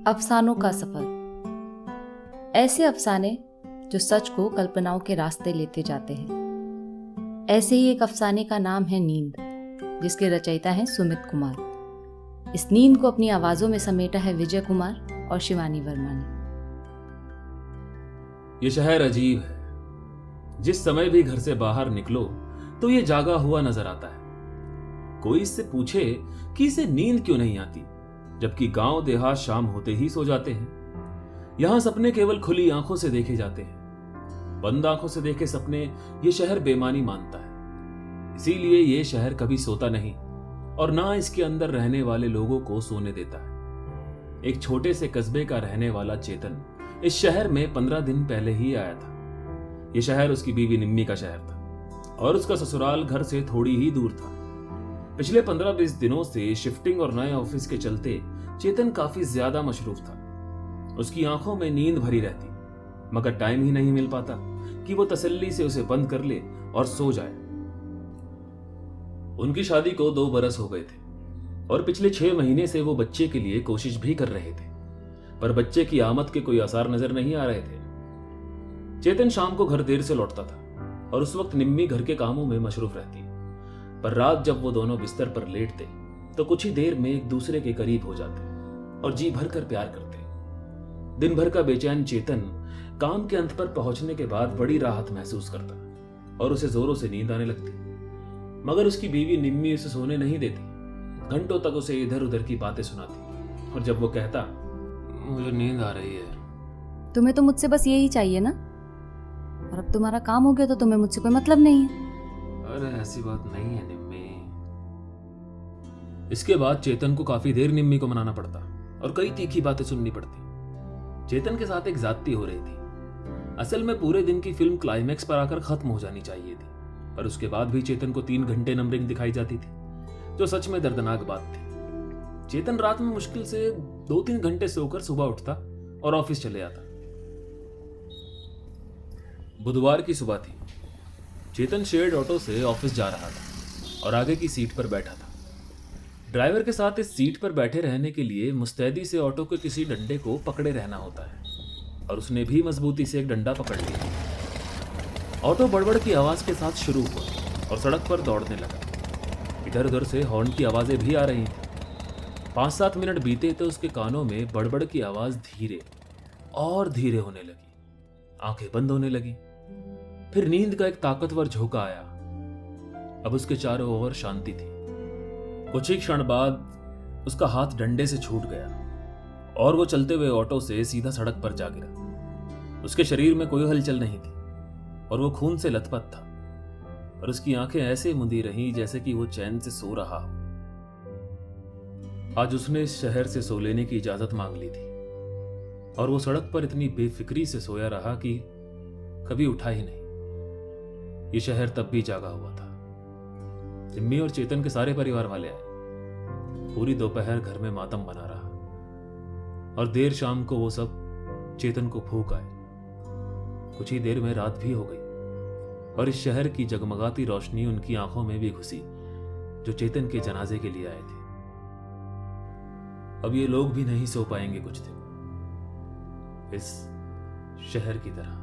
अफसानों का सफर। ऐसे अफसाने जो सच को कल्पनाओं के रास्ते लेते जाते हैं। ऐसे ही एक अफसाने का नाम है नींद, जिसके रचयिता हैं सुमित कुमार। इस नींद को अपनी आवाजों में समेटा है विजय कुमार और शिवानी वर्मा ने। ये शहर अजीब है। जिस समय भी घर से बाहर निकलो तो ये जागा हुआ नजर आता है। कोई इससे पूछे कि इसे नींद क्यों नहीं आती, जबकि गांव देहात शाम होते ही सो जाते हैं। यहां सपने केवल खुली आंखों से देखे जाते हैं। बंद आंखों से देखे सपने ये शहर बेईमानी मानता है। इसीलिए ये शहर कभी सोता नहीं और ना इसके अंदर रहने वाले लोगों को सोने देता है। एक छोटे से कस्बे का रहने वाला चेतन इस शहर में 15 दिन पहले ही आया था। यह शहर उसकी बीवी निम्मी का शहर था और उसका ससुराल घर से थोड़ी ही दूर था। पिछले 15-20 दिनों से शिफ्टिंग और नए ऑफिस के चलते चेतन काफी ज्यादा मशरूफ था। उसकी आंखों में नींद भरी रहती, मगर टाइम ही नहीं मिल पाता कि वो तसल्ली से उसे बंद कर ले और सो जाए। उनकी शादी को 2 बरस हो गए थे और पिछले 6 महीने से वो बच्चे के लिए कोशिश भी कर रहे थे, पर बच्चे की आमद के कोई आसार नजर नहीं आ रहे थे। चेतन शाम को घर देर से लौटता था और उस वक्त निम्मी घर के कामों में मशरूफ रहती। पर रात जब वो दोनों बिस्तर पर लेटते तो कुछ ही देर में एक दूसरे के करीब हो जाते और जी भर कर प्यार करते। दिन भर का बेचैन चेतन काम के अंत पर पहुंचने के बाद बड़ी राहत महसूस करता और उसे जोरों से नींद आने लगती। मगर उसकी बीवी निम्मी उसे सोने नहीं देती। घंटों तक उसे इधर उधर की बातें सुनाती और जब वो कहता मुझे नींद आ रही है, तुम्हें तो मुझसे बस यही चाहिए ना, और अब तुम्हारा काम हो गया तो तुम्हें मुझसे कोई मतलब नहीं है। अरे ऐसी बात नहीं है निम्मी। इसके बाद चेतन को काफी देर निम्मी को मनाना पड़ता और कई तीखी बातें सुननी पड़ती। चेतन के साथ एक ज्यादती हो रही थी। असल में पूरे दिन की फिल्म क्लाइमैक्स पर आकर खत्म हो जानी चाहिए थी, पर उसके बाद भी चेतन को 3 घंटे नंबरिंग दिखाई जाती थी, जो सच में दर्दनाक बात थी। चेतन रात में मुश्किल से 2-3 घंटे सोकर सुबह उठता और ऑफिस चले आता। बुधवार की सुबह थी। चेतन शेयर्ड ऑटो से ऑफिस जा रहा था और आगे की सीट पर बैठा था। ड्राइवर के साथ इस सीट पर बैठे रहने के लिए मुस्तैदी से ऑटो के किसी डंडे को पकड़े रहना होता है और उसने भी मजबूती से एक डंडा पकड़ लिया। ऑटो बड़बड़ की आवाज के साथ शुरू हुआ और सड़क पर दौड़ने लगा। इधर उधर से हॉर्न की आवाजें भी आ रही थी। 5-7 मिनट बीते तो उसके कानों में बड़बड़ की आवाज धीरे और धीरे होने लगी। आंखें बंद होने लगी। फिर नींद का एक ताकतवर झोंका आया। अब उसके चारों ओर शांति थी। कुछ ही क्षण बाद उसका हाथ डंडे से छूट गया और वो चलते हुए ऑटो से सीधा सड़क पर जा गिरा। उसके शरीर में कोई हलचल नहीं थी और वो खून से लथपथ था, और उसकी आंखें ऐसे मुंदी रहीं जैसे कि वो चैन से सो रहा हो। आज उसने इस शहर से सो लेने की इजाजत मांग ली थी और वो सड़क पर इतनी बेफिक्री से सोया रहा कि कभी उठा ही नहीं। ये शहर तब भी जागा हुआ था। निम्मी और चेतन के सारे परिवार वाले आए। पूरी दोपहर घर में मातम बना रहा और देर शाम को वो सब चेतन को भूख आए। कुछ ही देर में रात भी हो गई और इस शहर की जगमगाती रोशनी उनकी आंखों में भी घुसी, जो चेतन के जनाजे के लिए आए थे। अब ये लोग भी नहीं सो पाएंगे कुछ दिन इस शहर की तरह।